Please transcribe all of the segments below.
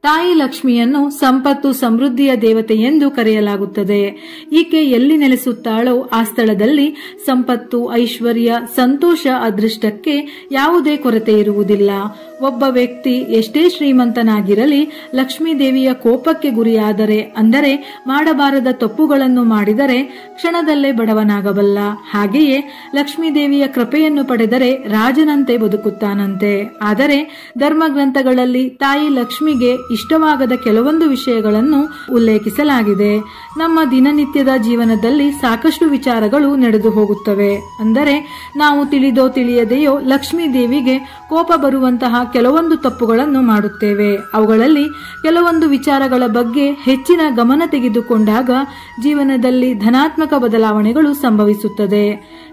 ತಾಯಿ ಲಕ್ಷ್ಮಿಯನ್ನು ಸಂಪತ್ತು ಸಮೃದ್ಧಿಯ ದೇವತೆ ಎಂದು ಕರೆಯಲಾಗುತ್ತದೆ. ಈಕೆ ಎಲ್ಲಿ ನೆಲೆಸುತ್ತಾಳೋ ಆ ಸ್ಥಳದಲ್ಲಿ ಸಂಪತ್ತು, ಐಶ್ವರ್ಯ, ಸಂತೋಷ, ಅದೃಷ್ಟಕ್ಕೆ ಯಾವುದೇ ಕೊರತೆ ಇರುವುದಿಲ್ಲ. ಒಬ್ಬ ವ್ಯಕ್ತಿ ಎಷ್ಟೇ ಶ್ರೀಮಂತನಾಗಿರಲಿ, ಲಕ್ಷ್ಮೀ ದೇವಿಯ ಕೋಪಕ್ಕೆ ಗುರಿಯಾದರೆ, ಅಂದರೆ ಮಾಡಬಾರದ ತಪ್ಪುಗಳನ್ನು ಮಾಡಿದರೆ ಕ್ಷಣದಲ್ಲೇ ಬಡವನಾಗಬಲ್ಲ. ಹಾಗೆಯೇ ಲಕ್ಷ್ಮೀ ದೇವಿಯ ಕೃಪೆಯನ್ನು ಪಡೆದರೆ ರಾಜನಂತೆ ಬದುಕುತ್ತಾನಂತೆ. ಆದರೆ ಧರ್ಮಗ್ರಂಥಗಳಲ್ಲಿ ತಾಯಿ ಲಕ್ಷ್ಮಿಗೆ ಇಷ್ಟವಾಗದ ಕೆಲವೊಂದು ವಿಷಯಗಳನ್ನು ಉಲ್ಲೇಖಿಸಲಾಗಿದೆ. ನಮ್ಮ ದಿನನಿತ್ಯದ ಜೀವನದಲ್ಲಿ ಸಾಕಷ್ಟು ವಿಚಾರಗಳು ನಡೆದು ಹೋಗುತ್ತವೆ. ಅಂದರೆ ನಾವು ತಿಳಿದೋ ತಿಳಿಯದೆಯೋ ಲಕ್ಷ್ಮೀ ದೇವಿಗೆ ಕೋಪ ಬರುವಂತಹ ಕೆಲವೊಂದು ತಪ್ಪುಗಳನ್ನು ಮಾಡುತ್ತೇವೆ. ಅವುಗಳಲ್ಲಿ ಕೆಲವೊಂದು ವಿಚಾರಗಳ ಬಗ್ಗೆ ಹೆಚ್ಚಿನ ಗಮನ ತೆಗೆದುಕೊಂಡಾಗ ಜೀವನದಲ್ಲಿ ಧನಾತ್ಮಕ ಬದಲಾವಣೆಗಳು ಸಂಭವಿಸುತ್ತದೆ.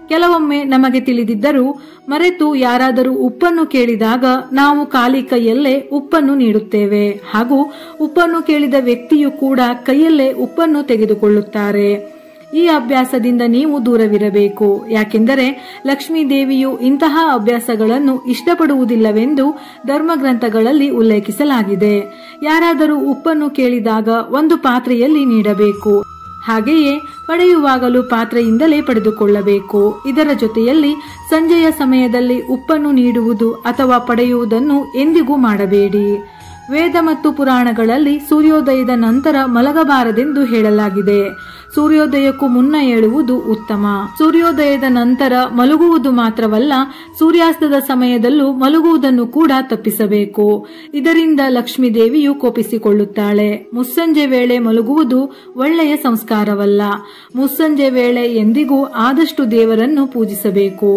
ಕೆಲವೊಮ್ಮೆ ನಮಗೆ ತಿಳಿದಿದ್ದರೂ ಮರೆತು ಯಾರಾದರೂ ಉಪ್ಪನ್ನು ಕೇಳಿದಾಗ ನಾವು ಖಾಲಿ ಕೈಯಲ್ಲೇ ಉಪ್ಪನ್ನು ನೀಡುತ್ತೇವೆ. ಹಾಗೂ ಉಪ್ಪನ್ನು ಕೇಳಿದ ವ್ಯಕ್ತಿಯು ಕೂಡ ಕೈಯಲ್ಲೇ ಉಪ್ಪನ್ನು ತೆಗೆದುಕೊಳ್ಳುತ್ತಾರೆ. ಈ ಅಭ್ಯಾಸದಿಂದ ನೀವು ದೂರವಿರಬೇಕು. ಯಾಕೆಂದರೆ ಲಕ್ಷ್ಮೀ ದೇವಿಯು ಇಂತಹ ಅಭ್ಯಾಸಗಳನ್ನು ಇಷ್ಟಪಡುವುದಿಲ್ಲವೆಂದು ಧರ್ಮಗ್ರಂಥಗಳಲ್ಲಿ ಉಲ್ಲೇಖಿಸಲಾಗಿದೆ. ಯಾರಾದರೂ ಉಪ್ಪನ್ನು ಕೇಳಿದಾಗ ಒಂದು ಪಾತ್ರೆಯಲ್ಲಿ ನೀಡಬೇಕು. ಹಾಗೆಯೇ ಪಡೆಯುವಾಗಲೂ ಪಾತ್ರೆಯಿಂದಲೇ ಪಡೆದುಕೊಳ್ಳಬೇಕು. ಇದರ ಜೊತೆಯಲ್ಲಿ ಸಂಜೆಯ ಸಮಯದಲ್ಲಿ ಉಪ್ಪನ್ನು ನೀಡುವುದು ಅಥವಾ ಪಡೆಯುವುದನ್ನು ಎಂದಿಗೂ ಮಾಡಬೇಡಿ. ವೇದ ಮತ್ತು ಪುರಾಣಗಳಲ್ಲಿ ಸೂರ್ಯೋದಯದ ನಂತರ ಮಲಗಬಾರದೆಂದು ಹೇಳಲಾಗಿದೆ. ಸೂರ್ಯೋದಯಕ್ಕೂ ಮುನ್ನ ಏಳುವುದು ಉತ್ತಮ. ಸೂರ್ಯೋದಯದ ನಂತರ ಮಲಗುವುದು ಮಾತ್ರವಲ್ಲ, ಸೂರ್ಯಾಸ್ತದ ಸಮಯದಲ್ಲೂ ಮಲಗುವುದನ್ನು ಕೂಡ ತಪ್ಪಿಸಬೇಕು. ಇದರಿಂದ ಲಕ್ಷ್ಮೀ ದೇವಿಯು ಕೋಪಿಸಿಕೊಳ್ಳುತ್ತಾಳೆ. ಮುಸ್ಸಂಜೆ ವೇಳೆ ಮಲಗುವುದು ಒಳ್ಳೆಯ ಸಂಸ್ಕಾರವಲ್ಲ. ಮುಸ್ಸಂಜೆ ವೇಳೆ ಎಂದಿಗೂ ಆದಷ್ಟು ದೇವರನ್ನು ಪೂಜಿಸಬೇಕು.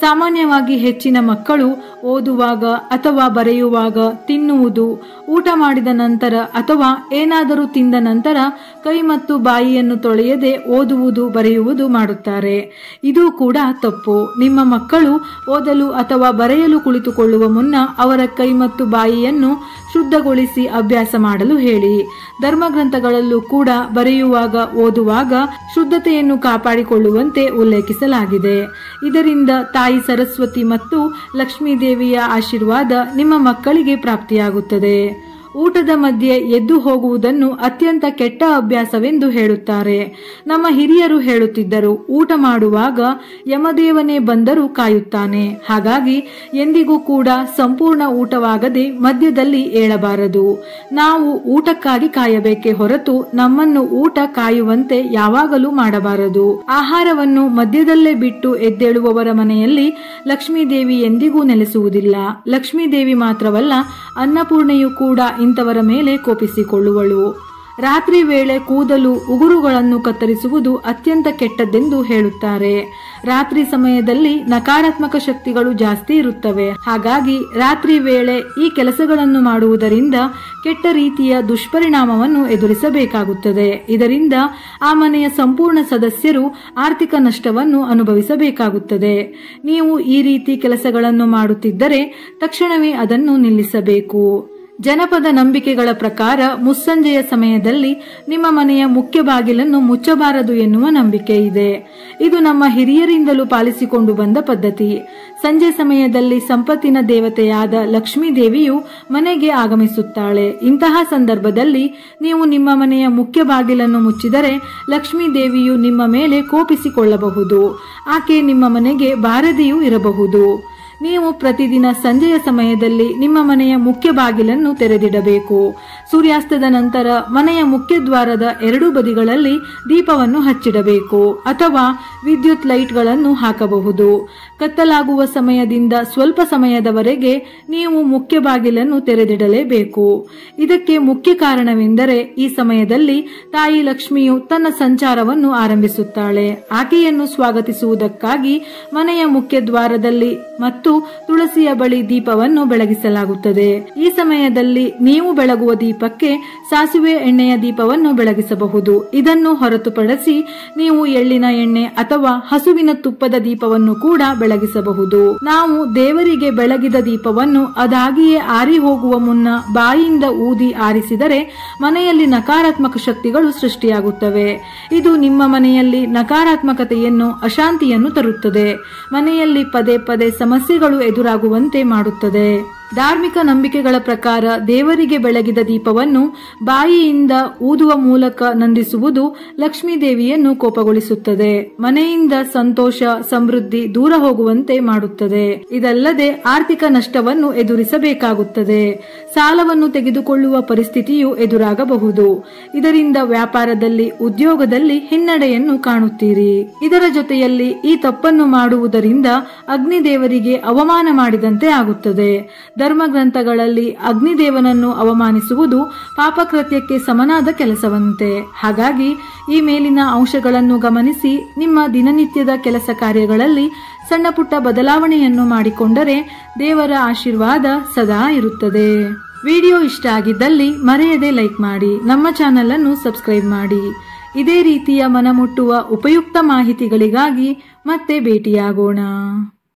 ಸಾಮಾನ್ಯವಾಗಿ ಹೆಚ್ಚಿನ ಮಕ್ಕಳು ಓದುವಾಗ ಅಥವಾ ಬರೆಯುವಾಗ, ತಿನ್ನುವುದು, ಊಟ ಮಾಡಿದ ನಂತರ ಅಥವಾ ಏನಾದರೂ ತಿಂದ ನಂತರ ಕೈ ಮತ್ತು ಬಾಯಿಯನ್ನು ತೊಳೆಯದೆ ಓದುವುದು, ಬರೆಯುವುದು ಮಾಡುತ್ತಾರೆ. ಇದು ಕೂಡ ತಪ್ಪು. ನಿಮ್ಮ ಮಕ್ಕಳು ಓದಲು ಅಥವಾ ಬರೆಯಲು ಕುಳಿತುಕೊಳ್ಳುವ ಮುನ್ನ ಅವರ ಕೈ ಮತ್ತು ಬಾಯಿಯನ್ನು ಶುದ್ಧಗೊಳಿಸಿ ಅಭ್ಯಾಸ ಮಾಡಲು ಹೇಳಿ. ಧರ್ಮಗ್ರಂಥಗಳಲ್ಲೂ ಕೂಡ ಬರೆಯುವಾಗ, ಓದುವಾಗ ಶುದ್ಧತೆಯನ್ನು ಕಾಪಾಡಿಕೊಳ್ಳುವಂತೆ ಉಲ್ಲೇಖಿಸಲಾಗಿದೆ. ಇದರಿಂದ ತಾಯಿ ಸರಸ್ವತಿ ಮತ್ತು ಲಕ್ಷ್ಮೀ ದೇವಿಯ ಆಶೀರ್ವಾದ ನಿಮ್ಮ ಮಕ್ಕಳಿಗೆ ಪ್ರಾಪ್ತಿಯಾಗುತ್ತದೆ. ಊಟದ ಮಧ್ಯೆ ಎದ್ದು ಹೋಗುವುದನ್ನು ಅತ್ಯಂತ ಕೆಟ್ಟ ಅಭ್ಯಾಸವೆಂದು ಹೇಳುತ್ತಾರೆ. ನಮ್ಮ ಹಿರಿಯರು ಹೇಳುತ್ತಿದ್ದರು, ಊಟ ಮಾಡುವಾಗ ಯಮದೇವನೇ ಬಂದರೂ ಕಾಯುತ್ತಾನೆ. ಹಾಗಾಗಿ ಎಂದಿಗೂ ಕೂಡ ಸಂಪೂರ್ಣ ಊಟವಾಗದೆ ಮಧ್ಯದಲ್ಲಿ ಏಳಬಾರದು. ನಾವು ಊಟಕ್ಕಾಗಿ ಕಾಯಬೇಕೇ ಹೊರತು ನಮ್ಮನ್ನು ಊಟ ಕಾಯುವಂತೆ ಯಾವಾಗಲೂ ಮಾಡಬಾರದು. ಆಹಾರವನ್ನು ಮಧ್ಯದಲ್ಲೇ ಬಿಟ್ಟು ಎದ್ದೇಳುವವರ ಮನೆಯಲ್ಲಿ ಲಕ್ಷ್ಮೀ ದೇವಿ ಎಂದಿಗೂ ನೆಲೆಸುವುದಿಲ್ಲ. ಲಕ್ಷ್ಮೀ ದೇವಿ ಮಾತ್ರವಲ್ಲ, ಅನ್ನಪೂರ್ಣೆಯು ಕೂಡ ಇಂಥವರ ಮೇಲೆ ಕೋಪಿಸಿಕೊಳ್ಳುವಳು. ರಾತ್ರಿ ವೇಳೆ ಕೂದಲು, ಉಗುರುಗಳನ್ನು ಕತ್ತರಿಸುವುದು ಅತ್ಯಂತ ಕೆಟ್ಟದ್ದೆಂದು ಹೇಳುತ್ತಾರೆ. ರಾತ್ರಿ ಸಮಯದಲ್ಲಿ ನಕಾರಾತ್ಮಕ ಶಕ್ತಿಗಳು ಜಾಸ್ತಿ ಇರುತ್ತವೆ. ಹಾಗಾಗಿ ರಾತ್ರಿ ವೇಳೆ ಈ ಕೆಲಸಗಳನ್ನು ಮಾಡುವುದರಿಂದ ಕೆಟ್ಟ ರೀತಿಯ ದುಷ್ಪರಿಣಾಮವನ್ನು ಎದುರಿಸಬೇಕಾಗುತ್ತದೆ. ಇದರಿಂದ ಆ ಮನೆಯ ಸಂಪೂರ್ಣ ಸದಸ್ಯರು ಆರ್ಥಿಕ ನಷ್ಟವನ್ನು ಅನುಭವಿಸಬೇಕಾಗುತ್ತದೆ. ನೀವು ಈ ರೀತಿ ಕೆಲಸಗಳನ್ನು ಮಾಡುತ್ತಿದ್ದರೆ ತಕ್ಷಣವೇ ಅದನ್ನು ನಿಲ್ಲಿಸಬೇಕು. ಜನಪದ ನಂಬಿಕೆಗಳ ಪ್ರಕಾರ ಮುಸ್ಸಂಜೆಯ ಸಮಯದಲ್ಲಿ ನಿಮ್ಮ ಮನೆಯ ಮುಖ್ಯ ಬಾಗಿಲನ್ನು ಮುಚ್ಚಬಾರದು ಎನ್ನುವ ನಂಬಿಕೆ ಇದೆ. ಇದು ನಮ್ಮ ಹಿರಿಯರಿಂದಲೂ ಪಾಲಿಸಿಕೊಂಡು ಬಂದ ಪದ್ಧತಿ. ಸಂಜೆ ಸಮಯದಲ್ಲಿ ಸಂಪತ್ತಿನ ದೇವತೆಯಾದ ಲಕ್ಷ್ಮೀ ದೇವಿಯು ಮನೆಗೆ ಆಗಮಿಸುತ್ತಾಳೆ. ಇಂತಹ ಸಂದರ್ಭದಲ್ಲಿ ನೀವು ನಿಮ್ಮ ಮನೆಯ ಮುಖ್ಯ ಬಾಗಿಲನ್ನು ಮುಚ್ಚಿದರೆ ಲಕ್ಷ್ಮೀ ದೇವಿಯು ನಿಮ್ಮ ಮೇಲೆ ಕೋಪಿಸಿಕೊಳ್ಳಬಹುದು. ಆಕೆ ನಿಮ್ಮ ಮನೆಗೆ ಬಾರದೆಯೂ ಇರಬಹುದು. ನೀವು ಪ್ರತಿದಿನ ಸಂಜೆಯ ಸಮಯದಲ್ಲಿ ನಿಮ್ಮ ಮನೆಯ ಮುಖ್ಯ ಬಾಗಿಲನ್ನು ತೆರೆದಿಡಬೇಕು. ಸೂರ್ಯಾಸ್ತದ ನಂತರ ಮನೆಯ ಮುಖ್ಯ ದ್ವಾರದ ಎರಡೂ ಬದಿಗಳಲ್ಲಿ ದೀಪವನ್ನು ಹಚ್ಚಿಡಬೇಕು ಅಥವಾ ವಿದ್ಯುತ್ ಲೈಟ್ಗಳನ್ನು ಹಾಕಬಹುದು. ಕತ್ತಲಾಗುವ ಸಮಯದಿಂದ ಸ್ವಲ್ಪ ಸಮಯದವರೆಗೆ ನೀವು ಮುಖ್ಯ ಬಾಗಿಲನ್ನು ತೆರೆದಿಡಲೇಬೇಕು. ಇದಕ್ಕೆ ಮುಖ್ಯ ಕಾರಣವೆಂದರೆ ಈ ಸಮಯದಲ್ಲಿ ತಾಯಿ ಲಕ್ಷ್ಮಿಯು ತನ್ನ ಸಂಚಾರವನ್ನು ಆರಂಭಿಸುತ್ತಾಳೆ. ಆಕೆಯನ್ನು ಸ್ವಾಗತಿಸುವುದಕ್ಕಾಗಿ ಮನೆಯ ಮುಖ್ಯ ದ್ವಾರದಲ್ಲಿ ಮತ್ತು ತುಳಸಿಯ ಬಳಿ ದೀಪವನ್ನು ಬೆಳಗಿಸಲಾಗುತ್ತದೆ. ಈ ಸಮಯದಲ್ಲಿ ನೀವು ಬೆಳಗುವ ದೀಪಕ್ಕೆ ಸಾಸಿವೆ ಎಣ್ಣೆಯ ದೀಪವನ್ನು ಬೆಳಗಿಸಬಹುದು. ಇದನ್ನು ಹೊರತುಪಡಿಸಿ ನೀವು ಎಳ್ಳಿನ ಎಣ್ಣೆ ಅಥವಾ ಹಸುವಿನ ತುಪ್ಪದ ದೀಪವನ್ನು ಕೂಡ ಬೆಳಗಿಸಬಹುದು. ನಾವು ದೇವರಿಗೆ ಬೆಳಗಿದ ದೀಪವನ್ನು ಅದಾಗಿಯೇ ಆರಿ ಹೋಗುವ ಮುನ್ನ ಬಾಯಿಯಿಂದ ಊದಿ ಆರಿಸಿದರೆ ಮನೆಯಲ್ಲಿ ನಕಾರಾತ್ಮಕ ಶಕ್ತಿಗಳು ಸೃಷ್ಟಿಯಾಗುತ್ತವೆ. ಇದು ನಿಮ್ಮ ಮನೆಯಲ್ಲಿ ನಕಾರಾತ್ಮಕತೆಯನ್ನು, ಅಶಾಂತಿಯನ್ನು ತರುತ್ತದೆ. ಮನೆಯಲ್ಲಿ ಪದೇ ಪದೇ ಸಮಸ್ಯೆಗಳು ಎದುರಾಗುವಂತೆ ಮಾಡುತ್ತದೆ. ಧಾರ್ಮಿಕ ನಂಬಿಕೆಗಳ ಪ್ರಕಾರ ದೇವರಿಗೆ ಬೆಳಗಿದ ದೀಪವನ್ನು ಬಾಯಿಯಿಂದ ಊದುವ ಮೂಲಕ ನಂದಿಸುವುದು ಲಕ್ಷ್ಮೀದೇವಿಯನ್ನು ಕೋಪಗೊಳಿಸುತ್ತದೆ, ಮನೆಯಿಂದ ಸಂತೋಷ ಸಮೃದ್ಧಿ ದೂರ ಹೋಗುವಂತೆ ಮಾಡುತ್ತದೆ. ಇದಲ್ಲದೆ ಆರ್ಥಿಕ ನಷ್ಟವನ್ನು ಎದುರಿಸಬೇಕಾಗುತ್ತದೆ. ಸಾಲವನ್ನು ತೆಗೆದುಕೊಳ್ಳುವ ಪರಿಸ್ಥಿತಿಯು ಎದುರಾಗಬಹುದು. ಇದರಿಂದ ವ್ಯಾಪಾರದಲ್ಲಿ ಉದ್ಯೋಗದಲ್ಲಿ ಹಿನ್ನಡೆಯನ್ನು ಕಾಣುತ್ತೀರಿ. ಇದರ ಜೊತೆಯಲ್ಲಿ ಈ ತಪ್ಪನ್ನು ಮಾಡುವುದರಿಂದ ಅಗ್ನಿದೇವರಿಗೆ ಅವಮಾನ ಮಾಡಿದಂತೆ ಆಗುತ್ತದೆ. ಧರ್ಮಗ್ರಂಥಗಳಲ್ಲಿ ಅಗ್ನಿದೇವನನ್ನು ಅವಮಾನಿಸುವುದು ಪಾಪಕೃತ್ಯಕ್ಕೆ ಸಮನಾದ ಕೆಲಸವಂತೆ. ಹಾಗಾಗಿ ಈ ಮೇಲಿನ ಅಂಶಗಳನ್ನು ಗಮನಿಸಿ ನಿಮ್ಮ ದಿನನಿತ್ಯದ ಕೆಲಸ ಕಾರ್ಯಗಳಲ್ಲಿ ಸಣ್ಣ ಪುಟ್ಟ ಬದಲಾವಣೆಯನ್ನು ಮಾಡಿಕೊಂಡರೆ ದೇವರ ಆಶೀರ್ವಾದ ಸದಾ ಇರುತ್ತದೆ. ವಿಡಿಯೋ ಇಷ್ಟ ಆಗಿದ್ದಲ್ಲಿ ಮರೆಯದೆ ಲೈಕ್ ಮಾಡಿ, ನಮ್ಮ ಚಾನೆಲ್ ಅನ್ನು ಸಬ್ಸ್ಕ್ರೈಬ್ ಮಾಡಿ. ಇದೇ ರೀತಿಯ ಮನಮುಟ್ಟುವ ಉಪಯುಕ್ತ ಮಾಹಿತಿಗಳಿಗಾಗಿ ಮತ್ತೆ ಭೇಟಿಯಾಗೋಣ.